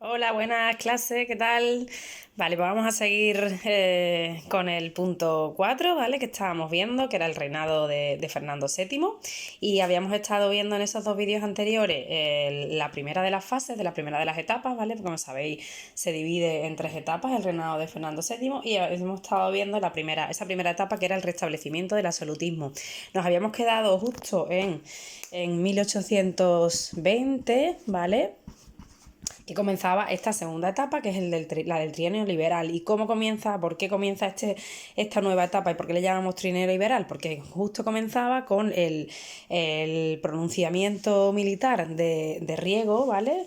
Hola, buenas clases, ¿qué tal? Vale, pues vamos a seguir con el punto 4, ¿vale? Que estábamos viendo, que era el reinado de Fernando VII. Y habíamos estado viendo en esos dos vídeos anteriores la primera de las fases, de la primera de las etapas, ¿vale? Porque como sabéis, se divide en tres etapas el reinado de Fernando VII y hemos estado viendo esa primera etapa que era el restablecimiento del absolutismo. Nos habíamos quedado justo en 1820, ¿vale? Que comenzaba esta segunda etapa, que es la del trienio liberal. ¿Y cómo comienza? ¿Por qué comienza esta nueva etapa? ¿Y por qué le llamamos trienio liberal? Porque justo comenzaba con el pronunciamiento militar de Riego, ¿vale?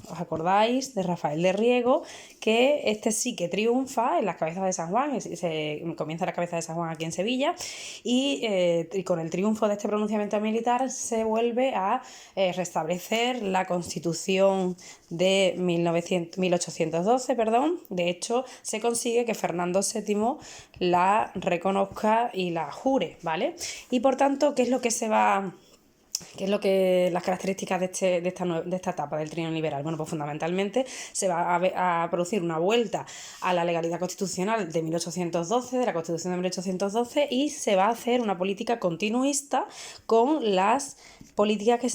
¿Os acordáis de Rafael de Riego? Que este sí que triunfa en las cabezas de San Juan, se comienza la cabeza de San Juan aquí en Sevilla, y con el triunfo de este pronunciamiento militar se vuelve a restablecer la Constitución de 1812, perdón. De hecho, se consigue que Fernando VII la reconozca y la jure, ¿vale? Y por tanto, ¿qué es lo que las características de esta etapa del trienio liberal? Bueno, pues fundamentalmente se va a producir una vuelta a la legalidad constitucional de 1812, de la Constitución de 1812, y se va a hacer una política continuista con las políticas que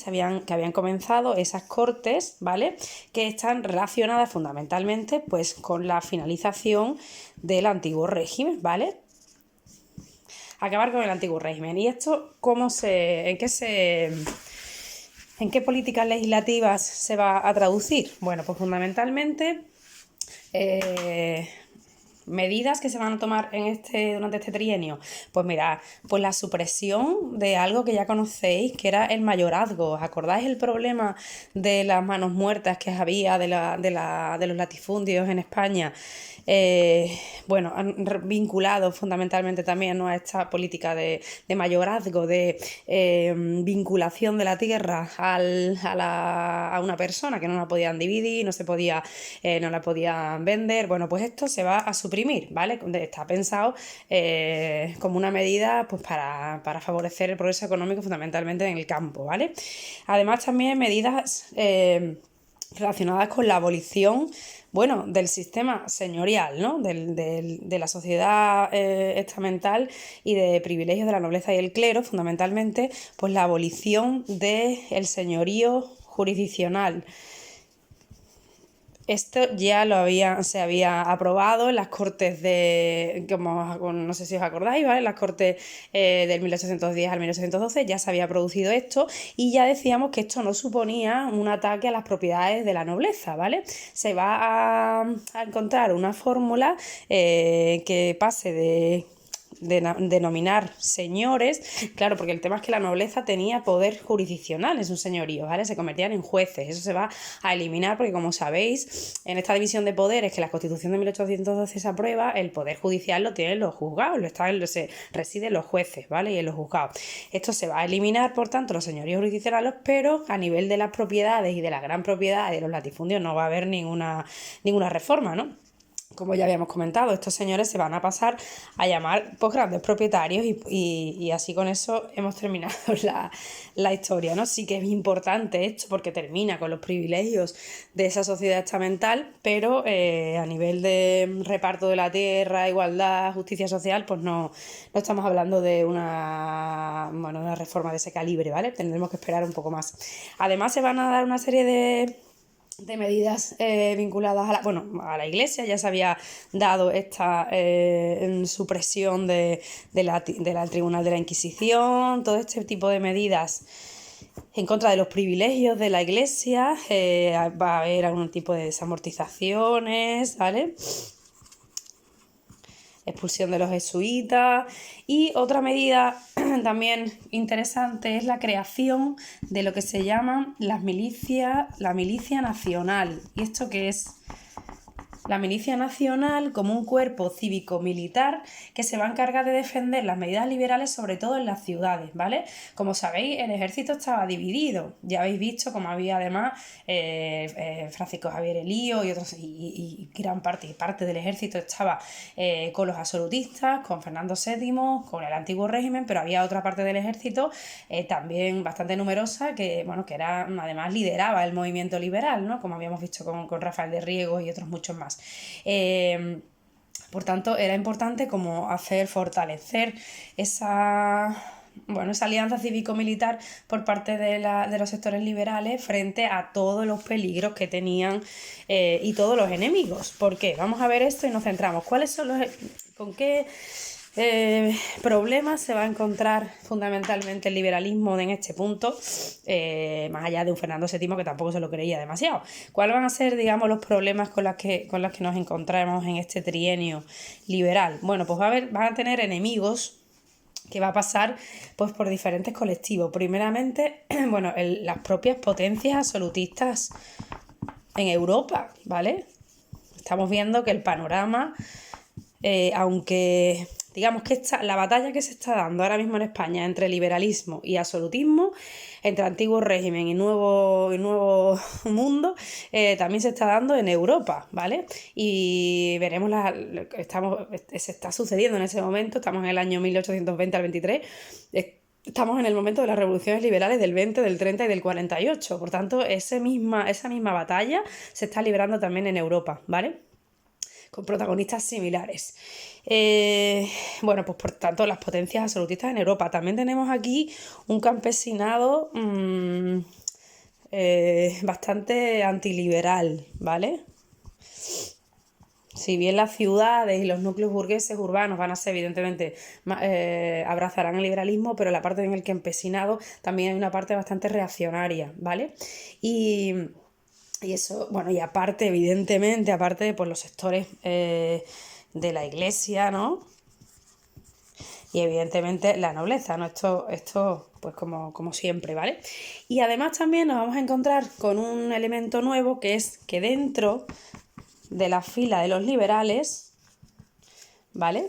habían comenzado esas cortes, ¿vale? Que están relacionadas fundamentalmente pues con la finalización del antiguo régimen, ¿vale? Acabar con el antiguo régimen. ¿Y esto en qué políticas legislativas se va a traducir? Bueno, pues fundamentalmente medidas que se van a tomar durante este trienio. Pues mira, pues la supresión de algo que ya conocéis, que era el mayorazgo. ¿Os acordáis el problema de las manos muertas que había de los latifundios en España? Bueno, han vinculado fundamentalmente también, ¿no?, a esta política de mayorazgo, de vinculación de la tierra a una persona, que no la podían dividir, no la podían vender. Bueno, pues esto se va a suprimir, ¿vale? Está pensado como una medida pues para favorecer el progreso económico fundamentalmente en el campo, ¿vale? Además también medidas relacionadas con la abolición, bueno, del sistema señorial, ¿no? De la sociedad estamental y de privilegios de la nobleza y el clero, fundamentalmente, pues la abolición del señorío jurisdiccional. Esto ya se había aprobado en las Cortes no sé si os acordáis, ¿vale? Las Cortes del 1810 al 1812 ya se había producido esto, y ya decíamos que esto no suponía un ataque a las propiedades de la nobleza, ¿vale? Se va a encontrar una fórmula que pase de denominar señores, claro, porque el tema es que la nobleza tenía poder jurisdiccional en sus señoríos, ¿vale? Se convertían en jueces. Eso se va a eliminar porque, como sabéis, en esta división de poderes que la Constitución de 1812 se aprueba, el poder judicial lo tienen los juzgados, se residen los jueces, ¿vale? Y en los juzgados. Esto se va a eliminar, por tanto, los señoríos jurisdiccionales, pero a nivel de las propiedades y de la gran propiedad de los latifundios no va a haber ninguna reforma, ¿no? Como ya habíamos comentado, estos señores se van a pasar a llamar pues grandes propietarios, y así con eso hemos terminado la historia, ¿no? Sí que es importante esto porque termina con los privilegios de esa sociedad estamental, pero a nivel de reparto de la tierra, igualdad, justicia social, pues no estamos hablando de una reforma de ese calibre, ¿vale? Tendremos que esperar un poco más. Además, se van a dar una serie de medidas vinculadas a la Iglesia. Ya se había dado esta supresión del Tribunal de la Inquisición, todo este tipo de medidas en contra de los privilegios de la Iglesia. Va a haber algún tipo de desamortizaciones, ¿vale? Expulsión de los jesuitas. Y otra medida también interesante es la creación de lo que se llama la milicia nacional. ¿Y esto qué es? la Milicia Nacional como un cuerpo cívico-militar que se va a encargar de defender las medidas liberales, sobre todo en las ciudades, ¿vale? Como sabéis, el ejército estaba dividido. Ya habéis visto como había además Francisco Javier Elío y otros, y gran parte del ejército estaba con los absolutistas, con Fernando VII, con el antiguo régimen, pero había otra parte del ejército también bastante numerosa que, bueno, que era, además lideraba el movimiento liberal, ¿no? Como habíamos visto con Rafael de Riego y otros muchos más. Por tanto, era importante como fortalecer esa alianza cívico-militar por parte de los sectores liberales frente a todos los peligros que tenían y todos los enemigos. ¿Por qué? Vamos a ver esto y nos centramos. ¿Con qué problemas se va a encontrar fundamentalmente el liberalismo en este punto, más allá de un Fernando VII que tampoco se lo creía demasiado? ¿Cuáles van a ser, digamos, los problemas con los que nos encontramos en este trienio liberal? Bueno, pues van a tener enemigos que va a pasar pues por diferentes colectivos. Primeramente, bueno, las propias potencias absolutistas en Europa, ¿vale? Estamos viendo que el panorama, aunque digamos que la batalla que se está dando ahora mismo en España entre liberalismo y absolutismo, entre antiguo régimen y nuevo mundo, también se está dando en Europa, ¿vale? Y veremos se está sucediendo en ese momento. Estamos en el año 1820 al 23. Estamos en el momento de las revoluciones liberales del 20, del 30 y del 48. Por tanto, esa misma batalla se está librando también en Europa, ¿vale? Con protagonistas similares. Bueno, pues por tanto, las potencias absolutistas en Europa. También tenemos aquí un campesinado bastante antiliberal, ¿vale? Si bien las ciudades y los núcleos burgueses urbanos van a ser, evidentemente, abrazarán el liberalismo, pero la parte en el campesinado también hay una parte bastante reaccionaria, ¿vale? Y eso, bueno, y aparte, evidentemente, aparte por los sectores de la iglesia, ¿no? Y evidentemente la nobleza, ¿no? Esto pues como siempre, ¿vale? Y además también nos vamos a encontrar con un elemento nuevo, que es que dentro de la fila de los liberales, ¿vale?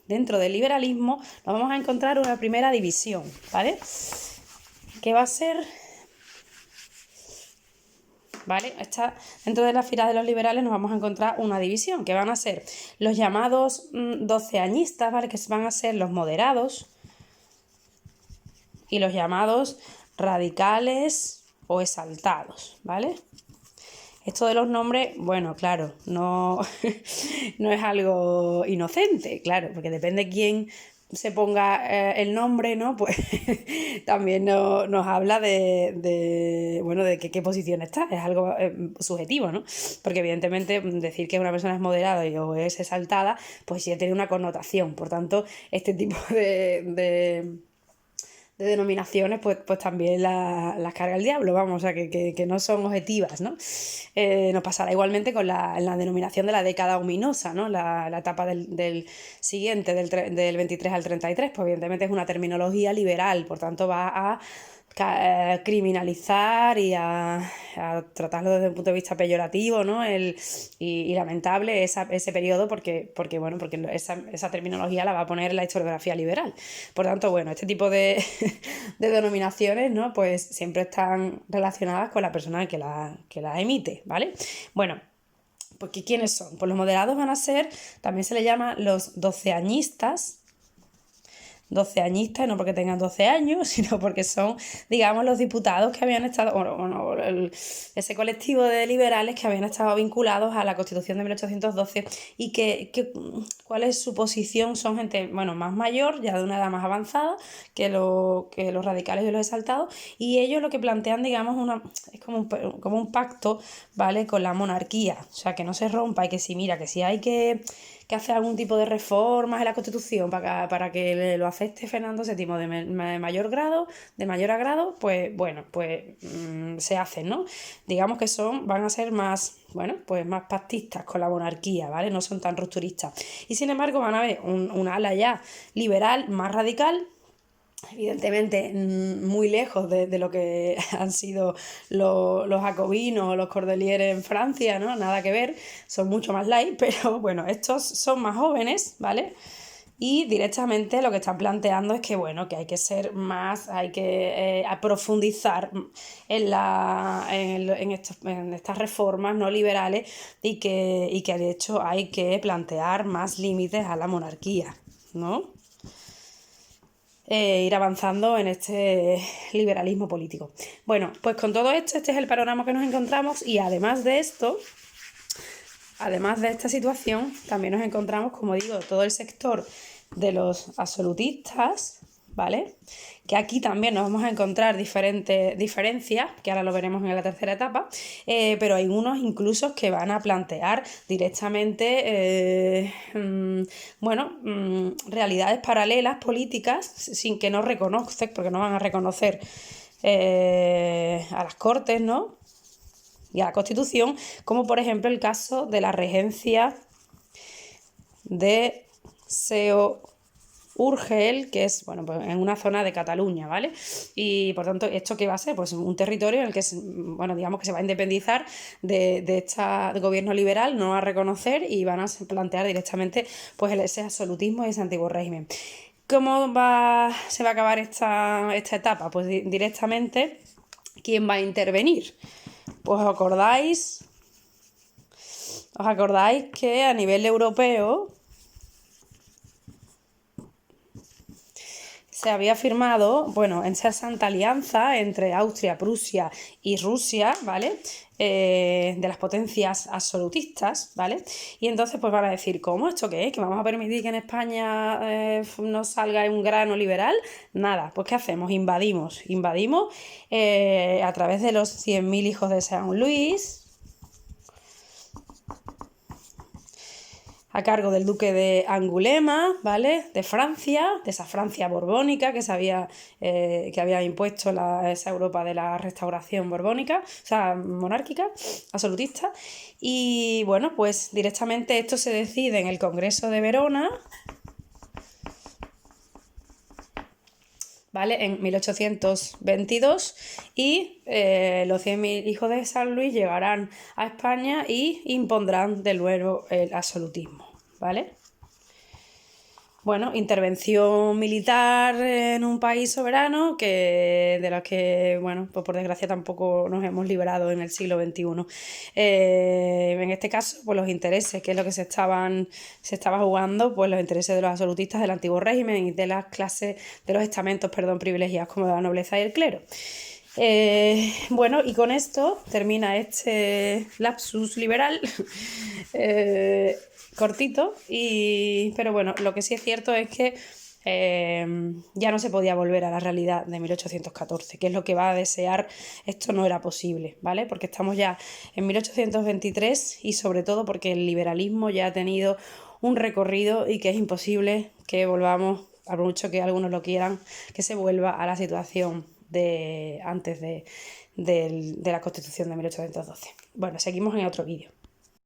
Dentro del liberalismo nos vamos a encontrar una primera división, ¿vale? Que va a ser... ¿Vale? Dentro de la fila de los liberales nos vamos a encontrar una división, que van a ser los llamados doceañistas, ¿vale? Que van a ser los moderados, y los llamados radicales o exaltados, ¿vale? Esto de los nombres, bueno, claro, no, no es algo inocente, claro, porque depende quién se ponga el nombre, ¿no? Pues también nos habla de qué posición está, es algo subjetivo, ¿no? Porque evidentemente decir que una persona es moderada o es exaltada, pues ya tiene una connotación. Por tanto, este tipo de denominaciones, pues también las carga el diablo, vamos, o sea, que no son objetivas, ¿no? Nos pasará igualmente con la denominación de la década ominosa, ¿no? La etapa del siguiente, del 23 al 33, pues evidentemente es una terminología liberal, por tanto va a criminalizar y a tratarlo desde un punto de vista peyorativo, ¿no? Y lamentable ese periodo porque esa terminología la va a poner en la historiografía liberal. Por tanto, bueno, este tipo de denominaciones, ¿no? Pues siempre están relacionadas con la persona que la emite, ¿vale? Bueno, pues ¿quiénes son? Pues los moderados van a ser, también se les llama los doceañistas, no porque tengan 12 años, sino porque son, digamos, los diputados que habían estado, ese colectivo de liberales que habían estado vinculados a la Constitución de 1812 y ¿cuál es su posición? Son gente, bueno, más mayor, ya de una edad más avanzada que los radicales y los exaltados, y ellos lo que plantean, digamos, es como un pacto, ¿vale?, con la monarquía, o sea, que no se rompa y que si hay que hacer algún tipo de reformas en la Constitución para que lo acepte Fernando VII de mayor agrado, pues bueno, pues se hacen, ¿no? Digamos que van a ser más, bueno, pues más pactistas con la monarquía, ¿vale? No son tan rupturistas. Y sin embargo van a haber un ala ya liberal más radical, evidentemente muy lejos de lo que han sido los jacobinos o los cordeliers en Francia, ¿no? Nada que ver, son mucho más light, pero bueno, estos son más jóvenes, ¿vale? Y directamente lo que están planteando es que, bueno, que hay que ser más, hay que profundizar en estas reformas no liberales y que de hecho hay que plantear más límites a la monarquía, ¿no? Ir avanzando en este liberalismo político. Bueno, pues con todo esto, este es el panorama que nos encontramos y además de esto, además de esta situación, también nos encontramos, como digo, todo el sector de los absolutistas, ¿vale? Que aquí también nos vamos a encontrar diferentes diferencias, que ahora lo veremos en la tercera etapa, pero hay unos incluso que van a plantear directamente, realidades paralelas políticas sin que no reconocen, porque no van a reconocer a las Cortes, ¿no? Y a la Constitución, como por ejemplo el caso de la regencia de Seo Urgel, que es, bueno, pues en una zona de Cataluña, ¿vale? Y por tanto, ¿esto qué va a ser? Pues un territorio en el que, bueno, digamos que se va a independizar de este gobierno liberal, no va a reconocer y van a plantear directamente pues ese absolutismo y ese antiguo régimen. ¿Cómo se va a acabar esta etapa? Pues directamente, ¿quién va a intervenir? Pues os acordáis que a nivel europeo se había firmado, bueno, en esa santa alianza entre Austria, Prusia y Rusia, ¿vale? De las potencias absolutistas, ¿vale? Y entonces pues van a decir, ¿cómo? ¿Esto qué es? ¿Que vamos a permitir que en España no salga un grano liberal? Nada, pues ¿qué hacemos? Invadimos a través de los 100.000 hijos de San Luis, a cargo del duque de Angulema, ¿vale? De Francia, de esa Francia borbónica que había impuesto esa Europa de la restauración borbónica, o sea, monárquica, absolutista. Y bueno, pues directamente esto se decide en el Congreso de Verona, ¿vale? En 1822 y los 100.000 hijos de San Luis llegarán a España y impondrán de nuevo el absolutismo, ¿vale? Bueno, intervención militar en un país soberano de los que, bueno, pues por desgracia tampoco nos hemos liberado en el siglo XXI. En este caso, pues los intereses, que es lo que se estaba jugando, pues los intereses de los absolutistas del antiguo régimen y de las clases, de los estamentos, privilegiados como la nobleza y el clero. Bueno, y con esto termina este lapsus liberal cortito, pero bueno, lo que sí es cierto es que ya no se podía volver a la realidad de 1814, que es lo que va a desear, esto no era posible, ¿vale? Porque estamos ya en 1823 y sobre todo porque el liberalismo ya ha tenido un recorrido y que es imposible que volvamos, a mucho que algunos lo quieran, que se vuelva a la situación de antes de la Constitución de 1812. Bueno, seguimos en otro vídeo.